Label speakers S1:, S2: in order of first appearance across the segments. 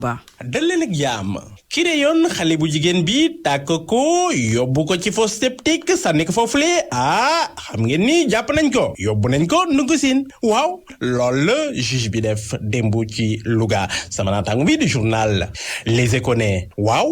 S1: dal leen ak jàmm ki reyoon xale bu jigéen bi tàkk ko yóbbu ko ci fosse septique sànni ko foofule xam ngeen ni jàpp nañ ko yóbbu nañ ko nungu siin waaw loolu la juge bi def démb ci Louga sama naataango bi di journal Les Échos ne waaw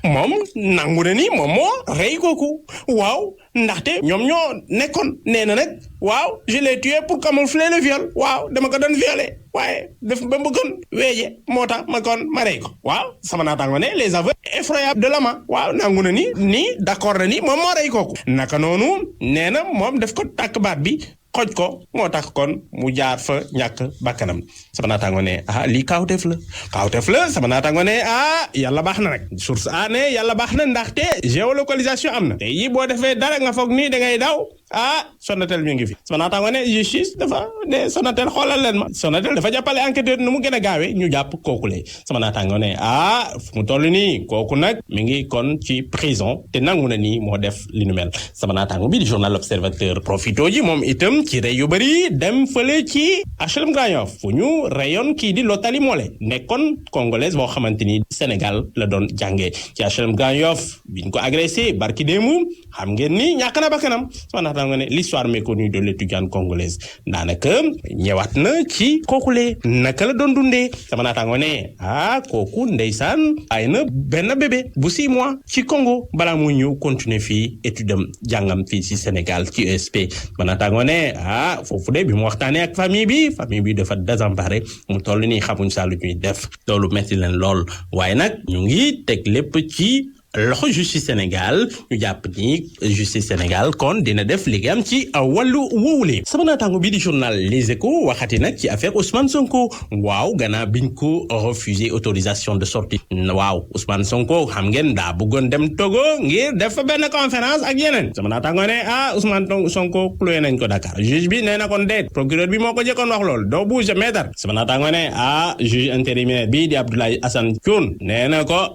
S1: moom nangu na ni moom moo rey kooku waaw ndaxte ñoom ñoo nekkoon nee na nag waaw je l'ai tué pour camoufler le viol waaw dama ko doon violé waaye daf ba bëggoon weeje moo tax ma rey ko waaw sama naataango ne les aveux effroyables de l'amant waaw nangu na ni d'accord na ni moom moo rey kooku naka noonu nee na moom daf ko tàkk baat bi xoj ko moo tax kon mu jaar fa ñàkk bakkanam sama naataango ne lii kaawteef la sama naataango ne yàlla baax na nag source ne yàlla baax na ndaxte géolocalisation am na te yi boo defee dara nga foog nii da ngay daw Sonatel mi ngi fi sama naataango ne justice dafa ne Sonatel xoolal leen ma Sonatel dafa jàppale enquêteur nu mu gën a gaawee ñu jàpp kooku le sama naataango ne fu mu toll nii kooku nag mi ngi kon ci prison te nangu na nii moo def li nu mel sama naataango bi di journal L'Observateur profito ji moom itam ci rey yu bëri dem fële ci HLM Grand Yoff fu ñu reyoon kii di Lotali Mole nekkoon congolaise boo xamante ni Sénégal la doon jàngee ci HLM Grand Yoff biñ ko agressé barki démb xam ngeen ni ñàkk na bakkanam sama naataango ne l'histoire méconnue de l'étudiante congolaise daanaka ñëwaat na ci kookule naka la doon dundee sama naataango ne kooku ndeysaan ay na benn bébé bu 6 mois ci Congo balaa mu ñëw continuer fii étude am jàngam fii ci Sénégal ci ESP sama naataango ne foofu de bi mu waxtaanee ak famille bi dafa désemparé mu toll nii xamuñ saa lu ñuy def loolu metti leen lool waaye nag ñu ngi teg lépp ci loxo justice Sénégal ñu jàpp ni justice Sénégal kon dina def liggéeyam ci wàllu woowule sama naataango bi di journal Les Échos waxati nag ci affaire Ousmane Sonko waaw gannaaw biñ ko refusé autorisation de sortie waaw Ousmane Sonko xam ngeen daa bëggoon dem Togo ngir def fa benn conférence ak yeneen sama naataango ne Ousmane Sonko cloué nañ ko Dakar juge bi nee na kon déet procureur bi moo ko jëkkoon wax loolu doo bouger meetar sama naataango ne juge intérimaire bi di Abdoulaye Assane Thioune nee na ko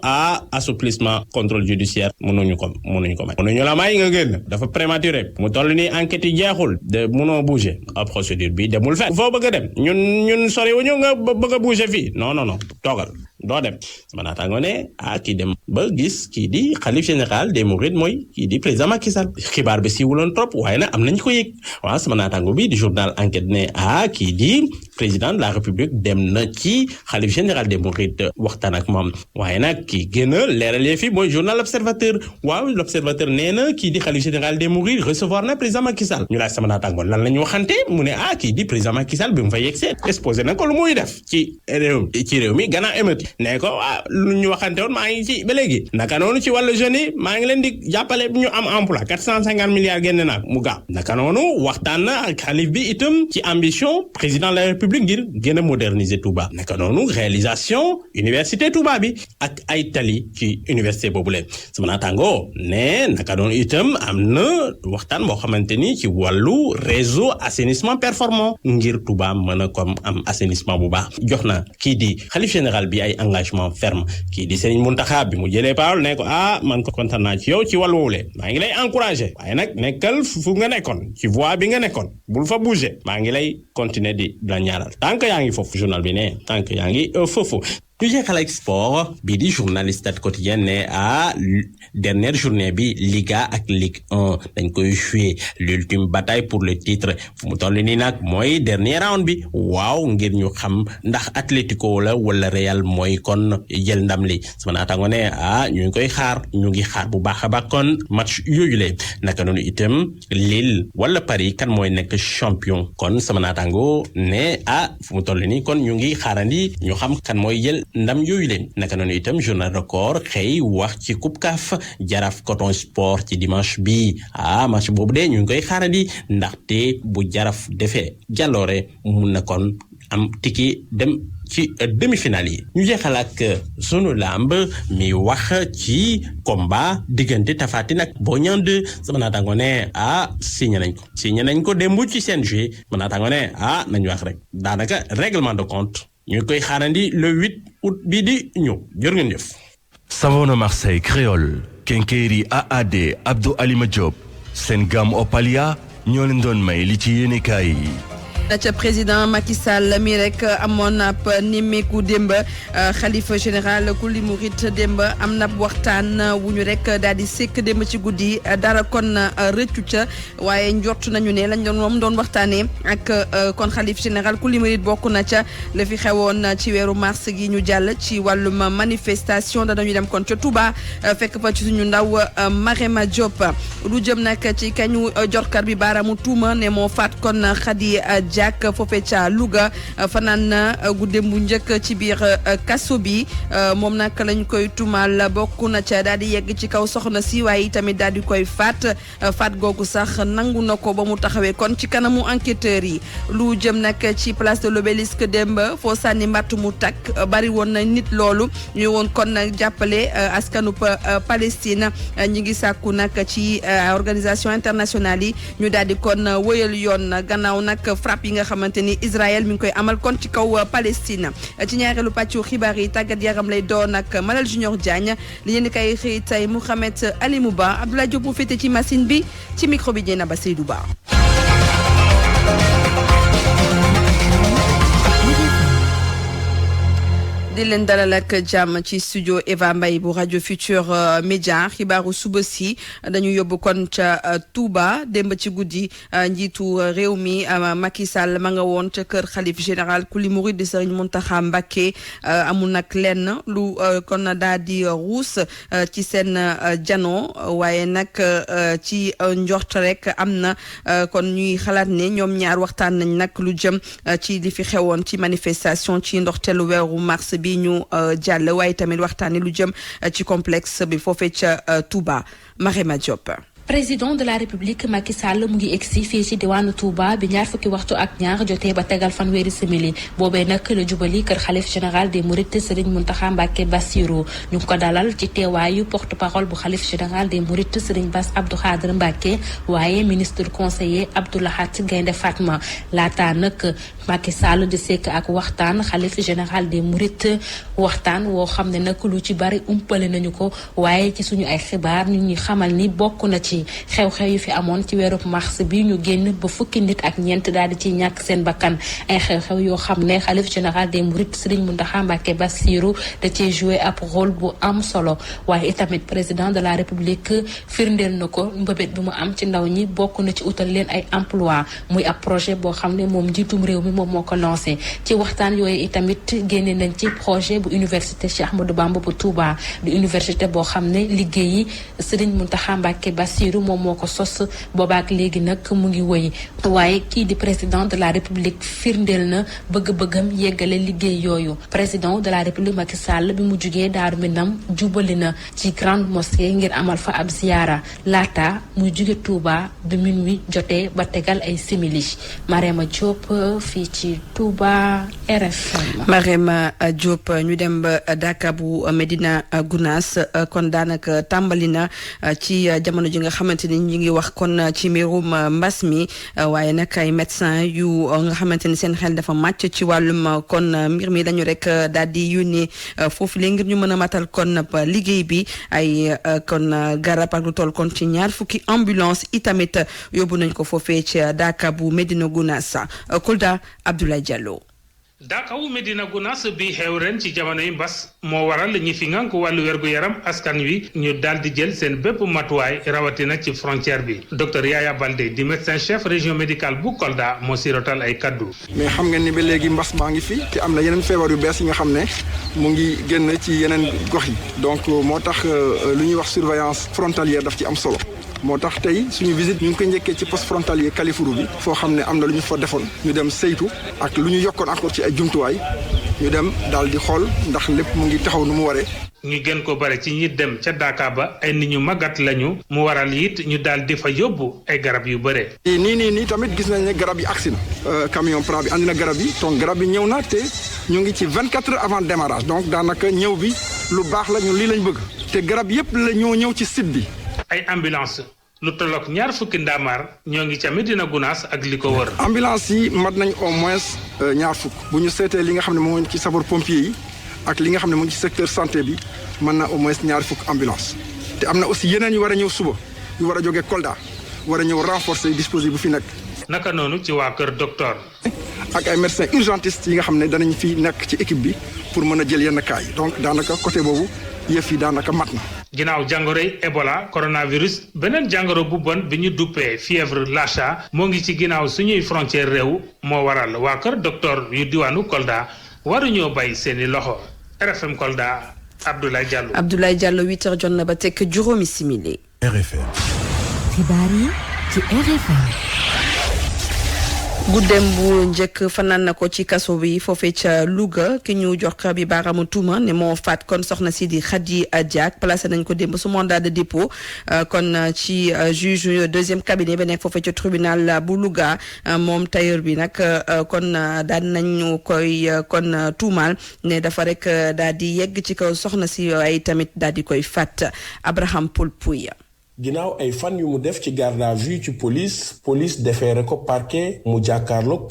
S1: assouplissement contrôle judiciaire mënuñu ko mënuñu la may nga génn dafa prématuré mu toll ni enquête yi jeexul de mënoo bouger procédure bi demul fenn foo bëgg a dem ñun soriwuñu nga bëgg a bouger fii non toogal doo dem sama naataango ne kii dem ba gis kii di xalif général des mourides mooy kii di président Macky Sall xibaar bi siiwuloon trop waaye nag am nañu ko yëg waaw sama naataango bi di journal enquête ne kii di président de la république dem na ci xalif général des mourides waxtaan ak moom waaye nag kii gën a leeralee fi mooy journal L'Observateur waaw L'Observateur nee na kii di xalif général des mourides recevoir na président Macky Sall ñu laaj sama naataango lan la ñu waxante mu ne kii di président Macky Sall bi mu fa yegsee exposé na ko lu muy def ci réew mi gannaaw émeute ne ko lu ñu waxante woon maa ngi ci ba léegi naka noonu ci wàllu jeunes yi maa ngi leen di jàppale ñu am emploi 450 milliards génne naa mu gaaw naka noonu waxtaan na ak xalif bi itam ci ambition président de la république ngir gën a moderniser Touba naka noonu réalisation université Touba bi ak ay tali ci université boobu leen sama naataango ne naka noonu itam am na waxtaan boo xamante ni ci wàllu réseau assainissement performant ngir Touba mën a comme am assainissement bu baax jox na kii di xalif général bi ay engagement ferme kii di Serigne Mountakha bi mu jëlee parole ne ko man ko kontaan naa ci yow ci wàllu woowule maa ngi lay encourager waaye nag nekkal fu nga nekkoon ci voie bi nga nekkoon bul fa bouger maa ngi lay continuer di la ñaaral tant que yaa ngi foofu journal bi ne tant que yaa ngi foofu ñu jeexal ak sport bii di journaliste Stade Quotidien ne dernière journée bi Liga ak Ligue 1 dañ koy jouer l'ultime bataille pour le titre fu mu toll nii nag mooy dernier round bi waaw ngir ñu xam ndax Atlético la wala Real mooy kon jël ndam li sama naataango ne ñu ngi koy xaar ñu ngi xaar bu baax a baax kon match yooyu le naka noonu itam Lille wala Paris kan mooy nekk champion kon sama naataango ne fu mu toll nii kon ñu ngi xaarandi ñu xam kan mooy jël ndam yooyu leen naka noonu itam journal record xëy wax ci coupe CAF Jaraaf Coton Sport ci dimanche bi match boobu de ñu ngi koy xaarandi ndaxte bu Jaraaf defee jàlloore mun na kon am tiki dem ci demi-finale yi ñu jeexal ak sunu lamb mi wax ci combat diggante Tapha Tine ak Boy Niang 2 sama naataango ne signé nañ ko démb ci CNG sama naataango ne nañu wax rek daanaka règlement de compte ñu koy xaarandi le 8 août bii di ñëw jërë ngeen jëf.
S2: Savona Marseille Créole Kenkeyri AAD Abdou Alima Diop seen gamme Opalia ñoo leen doon may li ci yéenekaay yi.
S3: ca président Macky Sall mi rek amoon ab nimmeeku démb xalifa général kuli murit démb am na waxtaan wu ñu rek daal di sekk démb ci guddi dara kon rëccu ca waaye njort nañu ne lañ doon waxtaanee ak kon xalif général kuli murit bokk na ca la fi xewoon ci weeru mars gi ñu jàll ci wàllum manifestation danañu dem kon ca Touba fekk fa ci suñu ndaw Marema Diop lu jëm nag ci kañu jorkar bi baaraamu tuuma ne moo faat kon Khady Diack foofee ca Louga fanaan na guddeem bu njëkk ci biir kaso bi moom nag lañ koy tuumal bokk na ca daal di yegg ci kaw soxna si waaye tamit daal di koy faat googu sax nangu na ko ba mu taxawee kon ci kanamu enquêteurs yi lu jëm nag ci place de l'Obélisque démb foo sànni mbattu mu takk bari woon na nit loolu ñu woon kon jàppale askanu Palestine ñi ngi sàkku nag ci organisation internationale yi ñu daal di kon wëyal yoon gannaaw nag frappe yi nga xamante ni Israël mi ngi koy amal kon ci kaw Palestine ci ñaareelu pàccu xibaar yi tàggat yaram lay doon ak Malal Junior Diagne li ngeen di kay xëy tey Mouhamed Ali Mouba Abdoulaye Diop mu féete ci machine bi ci micro bi Dieynaba Seydou Ba. di leen dalal ak jàmm ci studio Eva Mbaye bu rajo Futur Média xibaaru suba si dañu yóbbu kon ca Touba démb ci guddi njiitu réew mi Macky Sall ma nga woon ca kër xalif général kuli murid di Serigne Mountakha Mbacké amul nag lenn lu kon daal di ruus ci seen jano waaye nag ci njort rek am na kon ñuy xalaat ne ñoom ñaar waxtaan nañ nag lu jëm ci li fi xewoon ci manifestation ci ndoxteelu weeru mars bi ñu jàll waaye tamit waxtaani lu jëm ci complexe bi foofee ca Touba Marema Diop.
S4: président de la république Macky Sall mu ngi egsi fii ci diwaanu Touba bi ñaar fukki waxtu ak ñaar jotee ba tegal fanweeri simili boobee nag la jubali kër xalif général des mourides Serigne Mountakha Mbacké Bassirou ñu ngi ko dalal ci teewaayu porte parole bu xalif général des mourides Serigne Bass Abdou Khadre Mbacké waaye ministre conseiller Abdou Lahat Gaynde Fatma laata nag Macky Sall di sekk ak waxtaan xalif général des mourides waxtaan woo xam ne nag lu ci bari umpale nañu ko waaye ci suñu ay xibaar ñu ñuy xamal ni bokk na ci xew-xew yu fi amoon ci weeru mars bi ñu génn ba fukki nit ak ñeent daal di ci ñàkk seen bakkan ay xew-xew yoo xam ne xalif général des mourides Serigne Mountakha Mbacké Bassirou da cee joué ab rôle bu am solo waaye itamit président de la république firndeel na ko mbëbét bi mu am ci ndaw ñi bokk na ci utal leen ay emploi muy ab projet boo xam ne moom njiitum réew mi moom moo ko lancé ci waxtaan yooyu itamit génne nañ ci projet bu université Cheikh Ahmadou Bamba bu Touba di université boo xam ne liggéey yi Serigne Mountakha Mbacké Bassirou moom moo ko sos boobaak léegi nag mu ngi woy waaye kii di président de la république firndeel na bëgg-bëggam yeggale liggéey yooyu président de la république Macky Sall bi mu jugee Daaru Minam jubali na ci grande mosquée ngir amal fa ab ziyaara laata muy juge Touba bi minuit jotee ba tegal ay simili Marema Diop fii ci Touba RFM.
S3: Marema Diop ñu dem ba Dakar bu Medina Gounass kon daanaka tàmbali na ci jamono ji nga xamante ni ñu ngi wax kon ci mbirum mbas mi waaye nag ay médecin yu nga xamante ni seen xel dafa màcc ci wàllum kon mbir mi dañu rek daal di yónnee foofu léegi ngir ñu mën a matal kon liggéey bi ay kon garab ak lu toll kon ci ñaar fukki ambulance itamit yóbbu nañ ko foofee ci Dakar bu Medina Gounass Kolda Abdoulaye Diallo.
S5: Dakaw Medina Gounass bi xew ren ci jamonoy mbas moo waral ñi fi ngànk wàllu wergu-yaram askan wi ñu daal di jël seen bépp matuwaay rawatina ci frontière bi docteur Yaya Baldé di médecin chef région médicale bu Kolda moo si rotal ay kaddu.
S6: mais xam nga ni ba léegi mbas maa ngi fi te am na yeneen feebar yu bees yi nga xam ne mu ngi génn ci yeneen gox yi donc moo tax lu ñuy wax surveillance frontalière daf ci am solo. moo tax tey suñu visite ñu ngi ko njëkkee ci poste frontalier Kalifuru bi foo xam ne am na lu ñu fa defoon ñu dem saytu ak lu ñu yokkoon encore ci ay jumtuwaay ñu dem daal di xool ndax lépp mu ngi taxaw nu mu waree.
S5: ñu gën ko bare ci ñi dem ca Dakar ba ay nit ñu màggat lañu mu waral it ñu daal di fa yóbbu ay garab yu bare.
S6: nii tamit gis nañ ne garab yi agsi na camion pra bi andi na garab yi donc garab yi ñëw na te ñu ngi ci 24 heures avant démarrage donc daanaka ñëw bi lu baax la ñun lii lañ bëgg te garab yépp la ñëw ci site bi.
S5: ay ambulance lu tollook ñaar fukki ndaamaar ñoo ngi ca Medina Gounass ak li ko wër.
S6: ambulance yi mat nañ au moins ñaar fukk bu ñu seetee li nga xam ne moo ngi ci sapeur pompier yi ak li nga xam ne mu ngi ci secteur santé bi mën na au moins ñaar fukk ambulance te am na aussi yeneen yu war a ñëw suba yu war a jógee Kolda war a ñëw renforcer dispositif bu fi nekk.
S5: naka noonu ci waa kër docteur.
S6: ak ay médecins urgentistes yi nga xam ne danañ fi nekk ci équipe bi pour mën a jël yenn cas yi donc daanaka côté boobu yëf yi daanaka mat na.
S5: ginnaaw jàngoroy Ebola coronavirus beneen jàngoro bu bon bi ñu duppee fièvre Lassa moo ngi ci ginnaaw suñuy frontière réew moo waral waa kër docteur yu diwaanu Kolda waruñoo bay seeni loxo. RFM Kolda Abdoulaye Diallo.
S3: Abdoulaye Diallo 8h jot na ba tekk juróomi simili.
S2: RFM.
S7: xibaar yi ci RFM.
S3: guddem bu njëkk fanaan na ko ci kaso bi foofee ca Louga ki ñu jox bi baaraamu tuuma ne moo faat kon soxna si di Khady Diack placé nañ ko démb su mandat de dépôt kon ci juge deuxième cabinet ba nekk foofee ca tribunal bu Louga moom tailleur bi nag kon daal nañu koy kon tuumaal ne dafa rek daal di yegg ci kaw soxna si ay tamit daal di koy faat. Abraham Poulpouya.
S1: ginnaaw ay fan yu mu def ci garde à vue ci police defeere ko parquet mu jàkkaarloog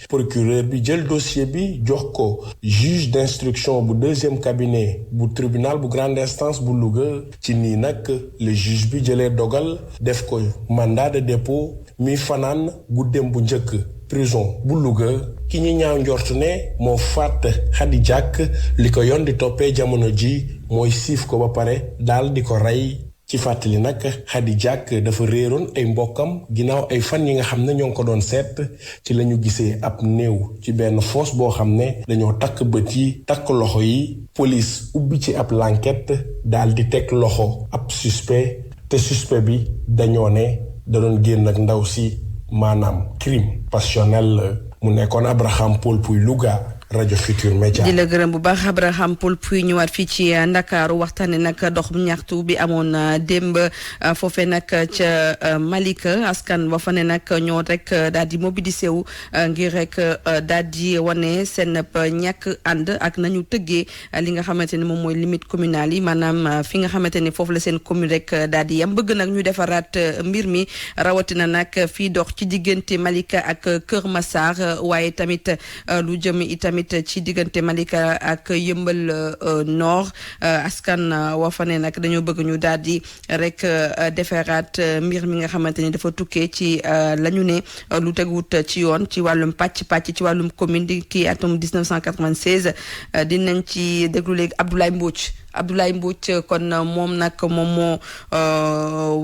S1: procureur bi jël dossier bi jox ko juge d'instruction bu deuxième cabinet bu tribunal bu grande instance bu Louga ci nii nag le juge bi jëlee dogal def ko mandat de dépôt mi fanaan guddeem bu njëkk prison bu Louga ki ñi ñaaw njort ne moo faat Khady Diack li ko yoon di toppee jamono ji mooy siif ko ba pare daal di ko rey. ci fàttali nag Khady Diack dafa réeroon ay mbokkam ginnaaw ay fan yi nga xam ne ñoo ngi ko doon seet ci la ñu gisee ab néew ci benn fosse boo xam ne dañoo takk bët yi takk loxo yi police ubbi ci ab l'enquête daal di teg loxo ab suspect te suspect bi dañoo ne da doon génn ak ndaw si maanaam crime passionnel mu nekkoon Abraham Poulpouy Louga. rajo Futur Média.
S3: di la gërëm bu baax Abraham Poulpouy ñëwaat fii ci Ndakaaru waxtaane nag dox ñaxtu bi amoon démb foofee nag ca Malika askan ba fa ne nag ñoo rek daal di mobilisé wu ngir rek daal di wane seen ñàkk ànd ak nañu tëggee li nga xamante ne moom mooy limite communale yi maanaam fi nga xamante ne foofu la seen commune rek daal di yam bëgg nag ñu defaraat mbir mi rawatina nag fii dox ci diggante Malika ak Kër Massar waaye tamit lu jëm itam ci diggante Malika ak Yëmbal Nord askan wa fa ne nag dañoo bëgg ñu daal di rek defaraat mbir mi nga xamante ni dafa tukkee ci la ñu ne lu teguwut ci yoon ci wàllum pàcc ci wàllum commune di kii atum 1996 dinañ ci déglu léegi Abdoulaye Mbodj kon moom nag moom moo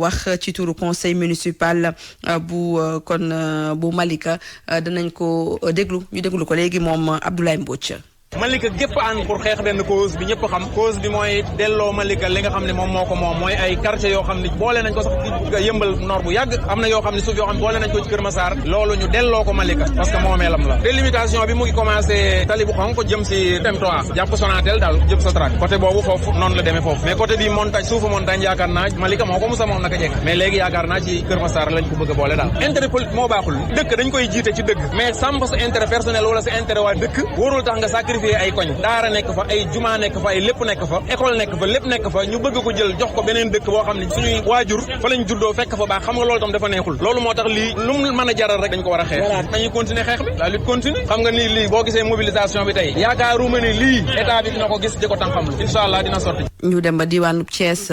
S3: wax ci turu conseil municipal bu Malika danañ ko ñu déglu ko léegi moom Abdoulaye Mbodj.
S8: Malika gépp ànd pour xeex benn cause bi ñëpp xam cause bi mooy delloo Malika li nga xam ne moom moo ko moom mooy ay quartier yoo xam ne boole nañ ko sax ci Yëmbal Nord bu yàgg am na yoo xam ne suuf yoo xam ne boole nañ ko ci Kër Massar loolu ñu delloo ko Malika parce que moomeelam la délimitation bi mu ngi commencé tali bu xonk jëm si M3 jàpp Sonatel daal jëm sa track côté boobu foofu noonu la demee foofu mais côté bi montagne suufu montagne yaakaar naa Malika moo ko musa moom naka jekk mais léegi yaakaar naa ci Kër Massar lañ ko bëgg a boole daal intérêt politique moo baaxul dëkk dañ koy jiite ci dëgg mais sàmm sa intérêt personnel wala sa intérêt waa dëkk warul tax nga sacrifier ay koñ daara nekk fa ay juma nekk fa ay lépp nekk fa école nekk fa lépp nekk fa ñu bëgg ko jël jox ko beneen dëkk boo xam ne suñuy waajur fa lañ juddoo fekk fa baax xam nga loolu tam dafa neexul loolu moo tax lii lu mu mën a jaral rek dañ ko war a xeex dañuy continuer xeex bi la lutte continue xam nga ni lii boo gisee mobilisation bi tey yaakaaruma ne lii état bi dina ko gis di ko tànqamlu incha allah dina sotti.
S3: ñu dem ba diwaanu Thiès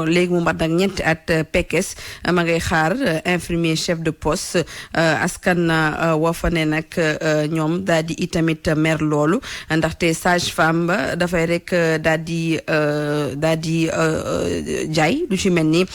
S3: léegi mu mat nag ñeenti at Pekes ma ngay xaar infirmier chef de poste askan wa fa ne nag ñoom daal di itamit mer loolu ndaxte sage femme ba dafay rek daal di jaay lu ci mel ni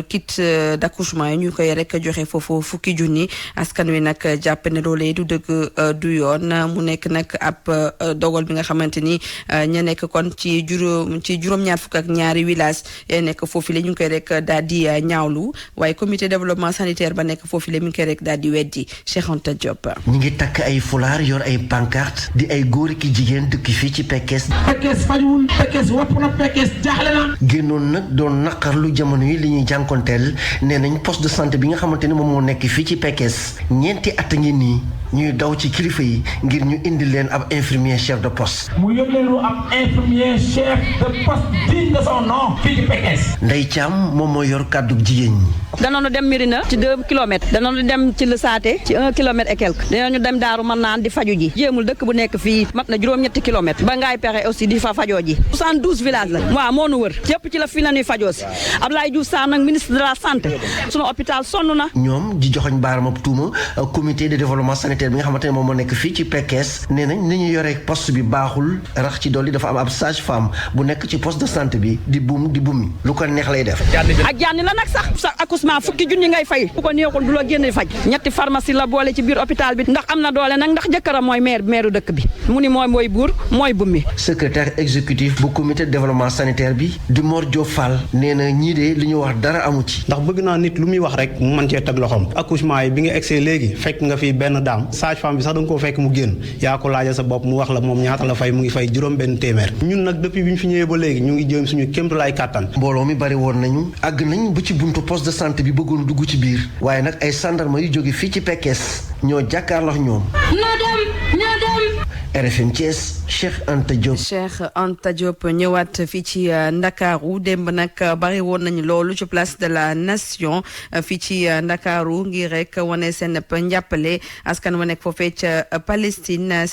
S3: kit d'accouchement yi ñu koy rek joxe foofu fukki junni askan wi nag jàpp ne loolee du dëgg du yoon mu nekk nag ab dogal bi nga xamante ni ña nekk kon ci juróom-ñaar fukk ak ñaari village nekk foofu la ñu ngi koy rek daal di ñaawlu waaye comité développement sanitaire ba nekk foofu la mi ngi koy rek daal di weddi Cheikh Anta Diop.
S9: ñi ngi takk ay fulaar yor ay pancarte di ay góor ki jigéen dëkk fii ci Pekes.
S10: Pekes fajuwul Pekes wopp na Pekes jaaxle na.
S9: génnoon nag doon naqarlu jamono yi li ñuy jànkonteel nee nañ poste de santé bi nga xamante ni moom moo nekk fii ci Pekes ñeenti at a ngi nii ñuy daw ci kilifa yi ngir ñu indi leen ab infirmier chef de poste.
S10: mu yóbbeelu ab infirmier chef de poste digne de son nom fii ci Pekes.
S9: Ndeye Thiam moom moo yor kàddu jigéen ñi.
S11: danoonu dem Mirina ci 2 kilomètres danoonu dem ci Le Saté ci 1 kilomètre et quelque danoonu dem Daaru Marnaan di faju ji jéemul dëkk bu nekk fii mat na juróom-ñetti kilomètres ba ngaay pexe aussi di fa fajoo ji 72 villages la waaw moo nu wër yëpp ci la fi na ñuy fajoo si Abdoulaye Diouf Sarr nag ministre de la santé sunu hôpital sonn na.
S9: ñoom di joxoñ baaramab tuuma comité de développement sanitaire bi nga xamante ne moom moo nekk fii ci Pekes nee nañ ni ñu yoree poste bi baaxul rax ci dolli dafa am ab sage-femme bu nekk ci poste de santé bi di bumi lu ko neex lay def.
S11: ak jaani la nag sax accouchement fukki junni ngay fay bu ko neexul du la génne faj ñetti pharmacie la boole ci biir hôpital bi ndax am na doole nag ndax jëkkëram mooy maire dëkk bi mu ni mooy buur mooy bummi.
S9: secrétaire exécutif bu comité de développement sanitaire bi di Mor Diop Fall nee na ñii de li ñu wax dara amu ci.
S12: ndax bëgg naa nit lu muy wax rek mu mën cee teg loxoom accouchement yi bi nga egsee léegi fekk nga fi benn daam sage-femme bi sax da nga koo fekk mu génn yaa ko laajal sa bopp mu wax la moom ñaata la fay mu ngi fay juróom benn téeméer ñun nag depuis bi ñu fi ñëwee ba léegi ñu ngi jëm suñu kéemtulaay kàttan.
S9: mbooloo mi bari woon nañu àgg nañ ba ci buntu poste de santé bi bëggoon dugg ci biir waaye nag ay gendarme yu jóge fii ci Pekes ñoo jàkkaarloo ñoom. ñoo dem. RFM Thiès Cheikh Anta Diop.
S3: Cheikh Anta Diop ñëwaat fii ci Ndakaaru démb nag bari woon nañu loolu ci place de la nation fii ci Ndakaaru ngir rek wane seen njàppale askan wa nekk foofee ca Palestine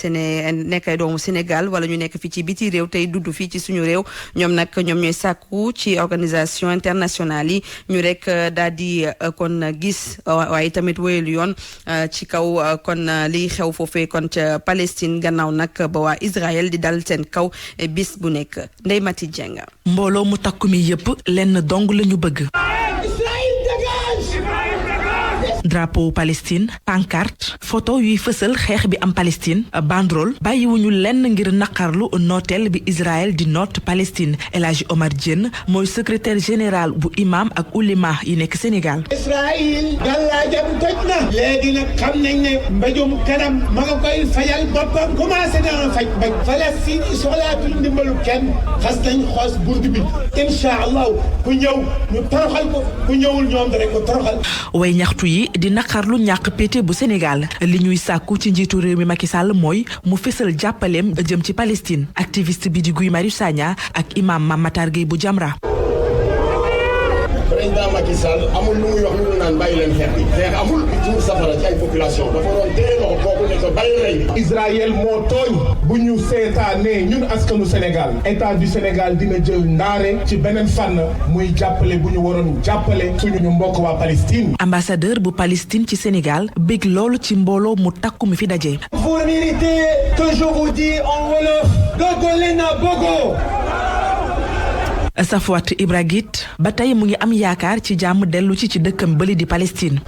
S3: nekk ay doomu Sénégal wala ñu nekk fii ci biti réew tey dudd fii ci suñu réew ñoom ñooy sàkku ci organisation internationale yi ñu rek daal di kon gis waaye tamit wéyalu yoon ci kaw kon liy xew foofee kon ca Palestine gannaaw nag ba waa Israël di dal seen kaw bis bu nekk Ndeye Mati Dieng.
S13: mbooloo mu takku mi yëpp lenn dong la ñu bëgg. drapeau Palestine pancarte photo yuy fësal xeex bi am Palestine banderole bàyyiwuñu lenn ngir naqarlu nooteel bi Israël di noot Palestine El Hadji Omar Diène mooy secrétaire général bu imam ak ulema yi nekk Sénégal.
S10: Israël gàllaajam toj na léegi nag xam nañ ne mbéjum kanam ma nga koy fajal boppam commencé na faj mbéj Palestine yi soxlaatul ndimbalu kenn xas nañ xoos burdu bi incha allah ku ñëw ñu toroxal ko ku ñëwul ñoom dara ko toroxal.
S13: way ñaxtu yi di naqarlu ñàkk pété bu Sénégal li ñuy sàkku ci njiitu réew mi Macky Sall mooy mu fësal jàppaleem jëm ci Palestine activiste bi di Guy Marius Sagna ak imam Mame Matar Gueye bu Jamra.
S14: président Macky Sall amul lu muy wax lu naan bàyyi leen xeex bi xeex amul di tuur safara ci ay population dafa doon téye loxo kooku ne ko bàyyi rey bi.
S10: Israël moo tooñ bu ñu seetaanee ñun askanu Sénégal état du Sénégal dina jël ndaare ci beneen fànn muy jàppale bu ñu waroon jàppale suñu mbokk waa Palestine.
S13: ambassadeur bu Palestine ci Sénégal bég loolu ci mbooloo mu takku mi fi daje.
S10: Vous méritez que je vous dis en wolof Dogolena Bogo.
S13: Safwat Ibrahit ba tey mu ngi am yaakaar ci jàmm dellu ci dëkkam bëli di Palestine.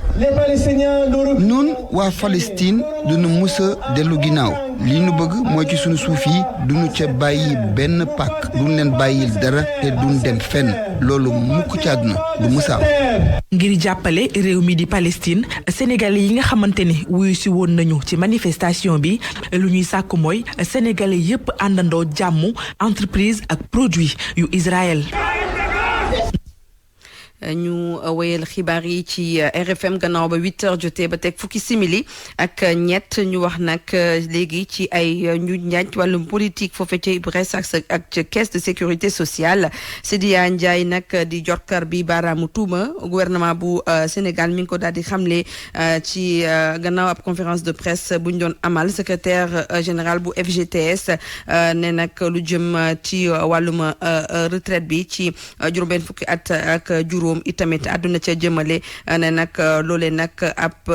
S15: ñun waa Palestine duñu musa dellu ginnaaw li ñu bëgg mooy ci sunu suuf yi duñu ca bàyyi benn pàkk duñ leen bàyyil dara te duñ dem fenn loolu mukk ci àdduna du musa am.
S13: ngir jàppale réew mi di Palestine sénégalais yi nga xamante ne wuyu si woon nañu ci manifestation bi lu ñuy sàkku mooy sénégalais yépp àndandoo jàmm entreprise ak produit yu Israël.
S3: ñu wéyal xibaar yi ci RFM gannaaw ba 8h jotee ba teg fukki simili ak ñett ñu wax nag léegi ci ay ñu njaaj wàllum politique foofe ca Brest ak ca caisse de sécurité sociale Sidya Ndiaye nag di jorkar bi baaraamu tuuma gouvernement bu Sénégal mi ngi ko daal di xamle ci gannaaw ab conférence de presse bu ñu doon amal secrétaire général bu FGTS ne nag lu jëm ci wàllum retraite bi ci juróom-benn fukki at ak juróom itamit àdduna ca jëmale ne nag loolee nag ab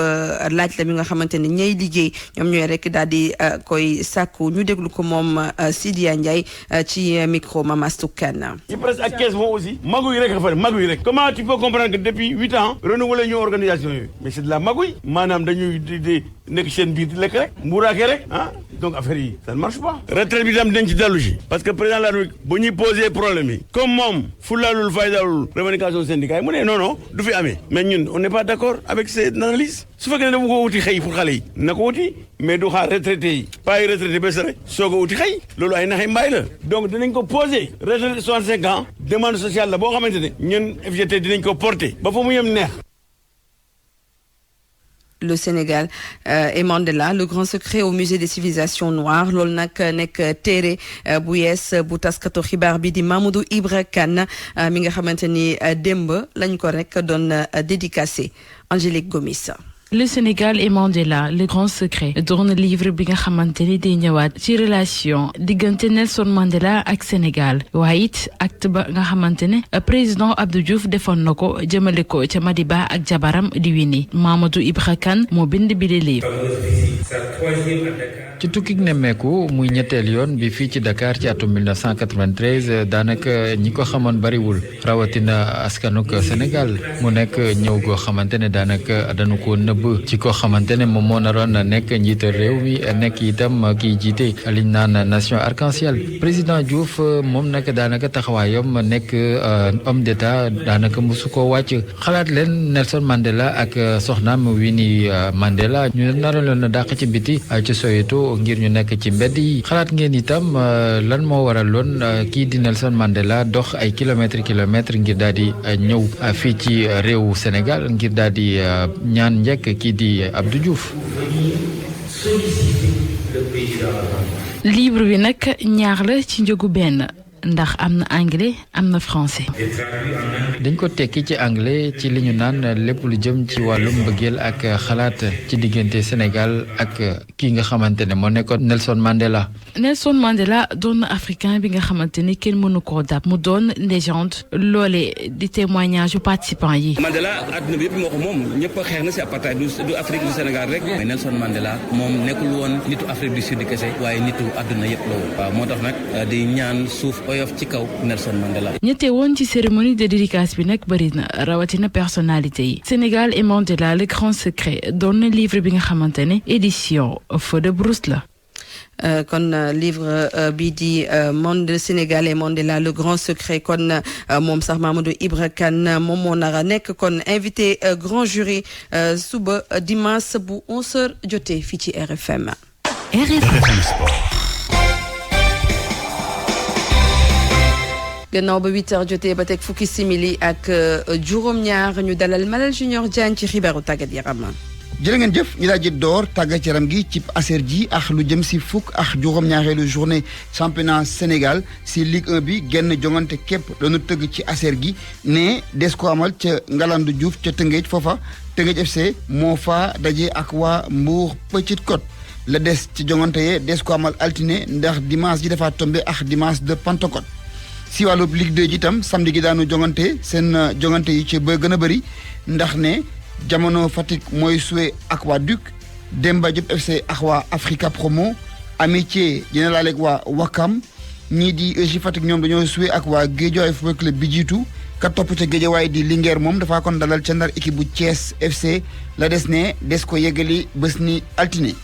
S3: laaj la mi nga xamante ne ñay liggéey ñoom ñooy rek daal di koy sàkku ñu déglu ko moom Sidya Ndiaye ci micro Mamastou Kane.
S16: ci presse ak caisse moom aussi magouille rek fa magouille rek comment tu peux comprendre que depuis 8 ans renouveler ñu organisation yooyu mais c'est de la magouille maanaam dañuy di nekk seen biir di lekk rek mbuuraake rek ah donc affaire yi ça ne marche pas. retraite bi tam dañ ci dellu si parce que président de la République bu ñuy poser problème yi comme moom fulaalul faydalul revendication syndicat yi mu ne non du fi amee mais ñun on n'est pas d'accord avec cette analyse su fekkee ne dafa ko wuti xëy pour xale yi na ko wuti mais du xaar retraité yi pas ay retraité bés rek soo ko wuti xëy loolu ay naxee mbaay la donc dinañ ko poser retraité 65 ans demande sociale la boo xamante ne ñun FGT dinañ ko porter ba fa mu yem neex.
S3: le Sénégal et Mandela le grand secret au musée des civilisations noires loolu nag nekk téere bu yees bu taskatu xibaar bi di Mamadou Ibra Kane mi nga xamante ni démb lañ ko rek doon dédicacé Angélique Gomis.
S17: Le Sénégal et Mandela le grand secret doon livre bi nga xamante ni day ñëwaat ci relation diggante Nelson Mandela ak Sénégal waaye it acte ba nga xamante ne président Abdou Diouf defoon na ko jëmale ko ca Madiba ak jabaram di Winnie Mamadou Ibra Kane moo bind bi de livre.
S18: ci tukkik nemmeeku muy ñetteel yoon bi fii ci Dakar ci atum 1993 daanaka ñi ko xamoon bariwul rawatina askanuk Sénégal mu nekk ñëw goo xamante ne daanaka dañu ko nëbb ci ko xamante ne moom moo naroon nekk njiital réew mi nekk itam kiy jiite liñ naan nation arc-en-ciel président Diouf moom nag daanaka taxawaayam nekk homme d'état daanaka mosu ko wàcc xalaat leen Nelson Mandela ak soxnaam Winnie Mandela ñu naroon leen a dàq ci biti ci Soweto ngir ñu nekk ci mbedd yi xalaat ngeen itam lan moo waraloon kii di Nelson Mandela dox ay kilomètres ngir daal di ñëw fii ci réewu Sénégal ngir daal di ñaan njëkk kii di Abdou Diouf.
S17: livre bi nag ñaar la ci njëgu benn ndax am na anglais am na français.
S18: dañ ko tekki ci anglais ci li ñu naan lépp lu jëm ci wàllum mbëggeel ak xalaat ci diggante Sénégal ak kii nga xamante ne moo nekkoon Nelson Mandela.
S17: Nelson Mandela doon na africain bi nga xamante ni kenn mënu koo dab mu doon légende loole di témoignage yu participants yi.
S19: Mandela àdduna bi yëpp moo ko moom ñëpp xeex na si apartheid du Afrique du Sénégal rek. mais Nelson Mandela moom nekkul woon nitu Afrique du Sud kese waaye nitu àdduna yëpp la woon. waaw moo tax nag di ñaan suuf oyof ci kaw Nelson Mandela.
S17: ñette woon ci cérémonie de dédicace bi nag bëri na rawatina personnalité yi. Sénégal et Mandela le grand secret doon na livre bi nga xamante ne édition Feu de Brousse la.
S3: kon livre bi di Monde Sénégal et Mandela le grand secret kon moom sax Mamadou Ibra Kane moom moo nar a nekk kon invité grand jury suba dimanche bu 11h jotee fii ci RFM.
S7: RFM Sport.
S3: gannaaw ba 8h jotee ba teg fukki simili ak juróom-ñaar ñu dalal Malal Junior Diagne ci xibaaru tàggat yaram.
S15: jërë ngeen jëf ñu daal di door tàggat yaram gi ci aser ji ak lu jëm si fukk ak juróom-ñaareelu journée championnat Sénégal si Ligue 1 bi genn jongante képp lañu tëgg ci aser gi ne des ko amal ca Ngalandou Diouf ca Tëngéej foofa Tëngéej FC moo fa daje ak waa Mbour Petite Côte la des ci jongante yee des ko amal altine ndax dimanche ji dafa tombé ak dimanche de Pentecôte si wàllu Ligue 2 ji itam samedi gi daanu jongante seen jongante yi ci ba gën a bëri ndax ne jamono Fatick mooy suwe ak waa Duc Demba Diop FC ak waa Africa Promo Amitié dina laaleeg waa Wakam ñii di EJ Fatick ñoom dañoo suwe ak waa Guédiawaye Football Club bi jiitu ka topp ca Guédiawaye di Linguère moom dafa kon dalal ca Ndar équipe bu Thiès FC la des ne des ko yeggali bés ni altine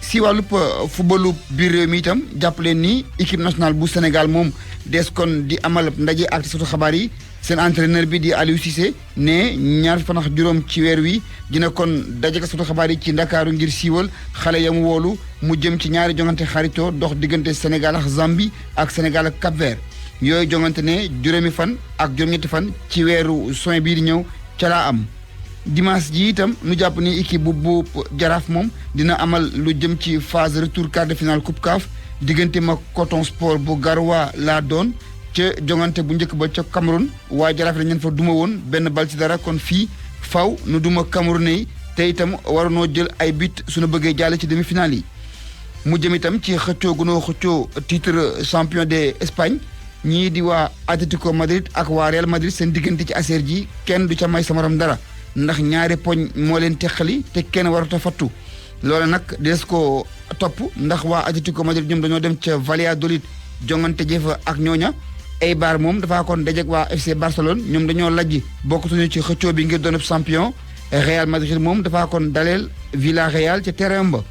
S15: si wàllub footballu biir réew mi itam jàppaleen ni équipe nationale bu Sénégal moom des kon di amal ndaje ak taskatu xabaar yi seen entraîneur bi di Aliou Cissé ne ñaar fan ak juróom ci weer wi dina kon daje ak taskatu xabaar yi ci Ndakaaru ngir siiwal xale yam woolu mu jëm ci ñaari jongante xaritoo dox diggante Sénégal ak Zambie ak Sénégal ak Cap-Vert yooyu jongante ne juróomi fan ak juróom-ñetti fan ci weeru juin bii di ñëw ca laa am. dimanche ji itam nu jàpp ni équipe bu Jaraaf moom dina amal lu jëm ci phase retour quart de finale Coupe CAF diggante ma Coton Sport bu Garoua laa doon ca jongante bu njëkk ba ca Cameroun waa Jaraaf dañ leen fa duma woon benn bal ci dara kon fii faw nu duma Camerounais yi te itam waroonoo jël ay but suñu bëggee jàll ci demi-finale yi mu jëm itam ci xëccoo gunoo xëccoo titre champion de Espagne ñii di waa Atlético Madrid ak waa Real Madrid seen diggante ci aser ji kenn du ca may sa morom dara ndax ñaari poñ moo leen teqali te kenn warut a fattu loolu nag des ko topp ndax waa Atlético Madrid ñoom dañoo dem ca Valladolid jongante jëfa ak ñooña Eibar moom dafa kon dajeek waa FC Barcelone ñoom dañoo lajj bokkatuñu ci xëccoo bi ngir doon champion Real Madrid moom dafa kon daleel Villarreal ca terrain ba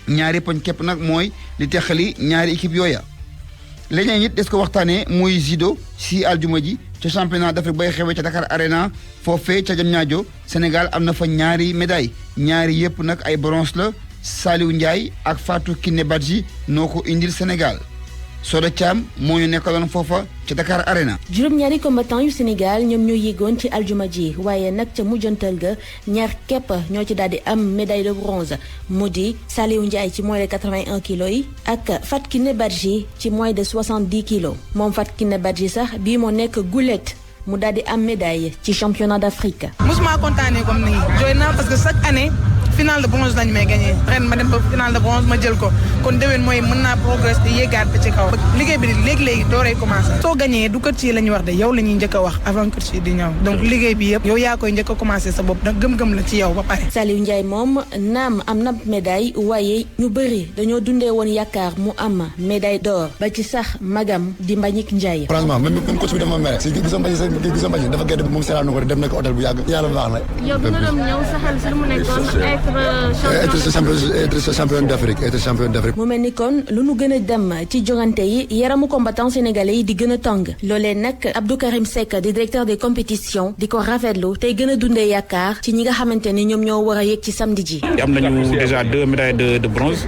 S15: ñaari poñ képp nag mooy li teqali ñaari équipe yooya leneen it des ko waxtaanee muy judo si aljuma ji ca championnat d'Afrique bay xewee ca Dakar Arena foofee ca Diamniadio Sénégal am na fa ñaari médaille ñaari yëpp nag ay bronze la Saliou Ndiaye ak Fatou Kiné Badji noo ko indil Sénégal Soda Thiam moo ñu nekkaloon foofa ci Dakar Arena.
S20: juróom-ñaari combattant yu Sénégal ñoom ñoo yéegoon ci aljuma ji waaye nag ca mujjantal ga ñaar képp ñoo ci daal di am médaille de bronze mu di Saliou Ndiaye ci moins de 81 kilos yi ak Fatou Kiné Badji ci moins de 70 kilos moom Fatou Kiné Badji sax bii moo nekk gulet mu daal di am médaille ci championnat d'Afrique.
S21: musuma kontaanee comme nii jooy naa parce que chaque année finale de bronze lañ may gagné ren ma dem ba finale de bronze ma jël ko kon déwén mooy mën naa progrès te yéegaat ba ci kaw liggéey bi léegi dooree commencé soo gagné du coach yi la ñuy wax de yow la ñuy njëkk a wax avant coach yi di ñëw donc liggéey bi yëpp yow yaa koy njëkk a commencé sa bopp nag gëm-gëm la ci yow ba pare.
S20: Saliou Ndiaye moom naam am na médaille waaye ñu bëri dañoo dundee woon yaakaar mu am médaille d'or ba ci sax magam di Mbagnick Ndiaye.
S14: franchement même coach bi dafa mere si gisam Mbagnick dafa gedd moom seetaan na ko dem na ko hôtel bu yàgg yàlla baax na.
S22: yow bi nga doon ñëw sa xel si lu mu nekkoon
S14: être champion d'Afrique.
S20: mu mel ni kon lu nu gën a dem ci jongante yi yaramu combattant sénégalais yi di gën a tàng loolee nag Abdou Karim Seck di directeur des compétitions di ko rafetlu tey gën a dundee yaakaar ci ñi nga xamante ni ñoom ñoo war a yegg ci samedi ji.
S23: am nañu déjà 2 médailles de bronze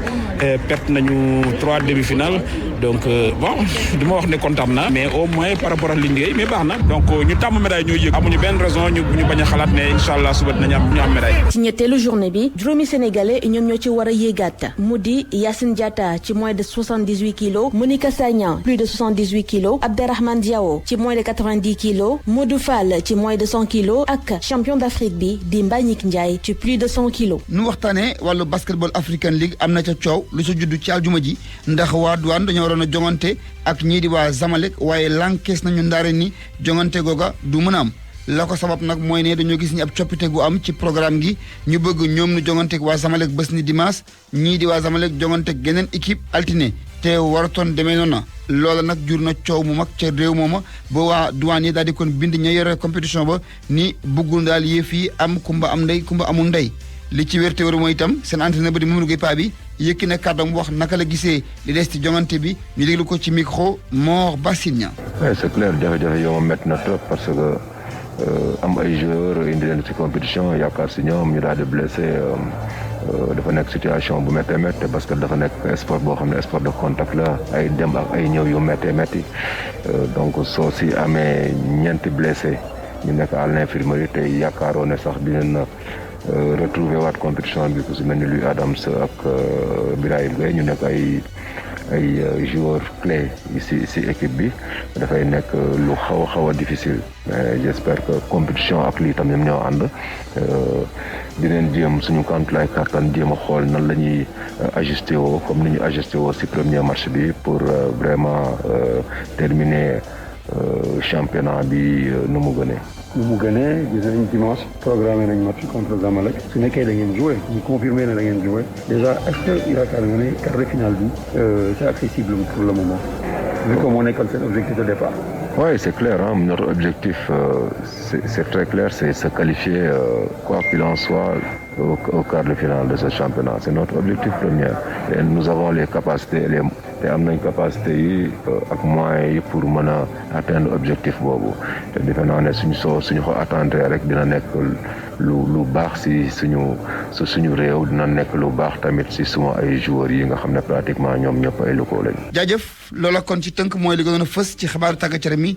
S23: perte nañu 3 demi-finales donc bon du ma wax ne kontaan na mais au moins par rapport ak li liggéey mais baax na donc ñu tàmm médaille ñoo yëg amuñu benn raison ñu bañ a xalaat ne incha allah suba dinañu am médaille.
S20: ci ñetteelu journée bi juróomi sénégalais ñoom ñoo ci war a yéegaat mu di Yacine Diatta ci moins de 78 kilos Monica Sagnan plus de 78 kilos Abderrahmane Diao ci moins de 90 kilos Modou Fall ci moins de 100 kilos ak champion d'Afrique bi di Mbagnick Ndiaye ci plus de 100 kilos.
S15: nu waxtaanee wàllu basketball African League am na ca coow lu sa juddu ci aljuma ji ndax waa douane dañoo waroon a jongante ak ñii di waa Zamalek waaye lankees nañu ndaare ni jongante googa du mën a am. la ko sabab nag mooy ne dañoo gis ni ab coppite gu am ci programme gi ñu bëgg ñoom nu jonganteeg waa Zamalek bés ni dimanche ñii di waa Zamalek jonganteeg geneen équipe altine te waratoon demee noona loola nag jur na coow mu mag ca réew mooma ba waa douane yi daal di kon bind ña yore compétition ba ni bëggul daal yëf yi am kumba am ndey kumba amul ndey li ci wér te wér mooy itam seen entraîneur ba di Mamadou Gueye Paa bi yëkki na kàddoom wax naka la gisee li des ci jongante bi ñu déglu ko ci micro Mor Bassinia.
S24: Oui, c'est clair jafe-jafe yow ma métti na trop parce que am ay joueurs indi leen ci compétition yaakaar si ñoom ñu daal di blessé dafa nekk situation bu méttee métti parce que dafa nekk sport boo xam ne sport de contact la ay dem ak ay ñëw yu méttee métti donc soo si amee ñeenti blessé ñu nekk à l'infirmerie tey yaakaaroo ne sax dinañ retrouver waat compétition bi ku si mel ni Louis Adams ak Birahim Gueye ñu nekk ay joueurs clés si équipe bi dafay nekk lu xaw a difficile mais j'espère que compétition ak lii tam ñoom ñoo ànd dineen jéem suñu kantulaay kattan jéem a xool nan la ñuy ajusté woo comme ni ñu ajusté woo si premier match bi pour vraiment terminer championnat bi nu mu gënee.
S25: nu mu gënee gis nañ dimanche programmé nañ match contre Zamalek su nekkee da ngeen joué ñu confirmé ne da ngeen joué déjà est-ce que yaakaar nga ne quart de finale bi c'est accessible pour le moment vu que moo nekkal seen objectif de départ.
S24: Oui, c'est clair. Hein. Notre objectif, c'est très clair, c'est se qualifier, quoi qu'il en soit, au quart de finale de ce championnat. C'est notre objectif premier. Et nous avons les capacités, te am nañ capacité yi ak moyens yi pour mën a atteindre objectif boobu te defe naa ne suñu ko atteindre rek dina nekk lu baax si suñu réew dina nekk lu baax tamit si suma ay joueurs yi nga xam ne pratiquement ñoom ñëpp ay locaux lañ.
S15: jaajëf loola kon ci tënk mooy li gënoon a fës ci xabaaru tàggat yaram mi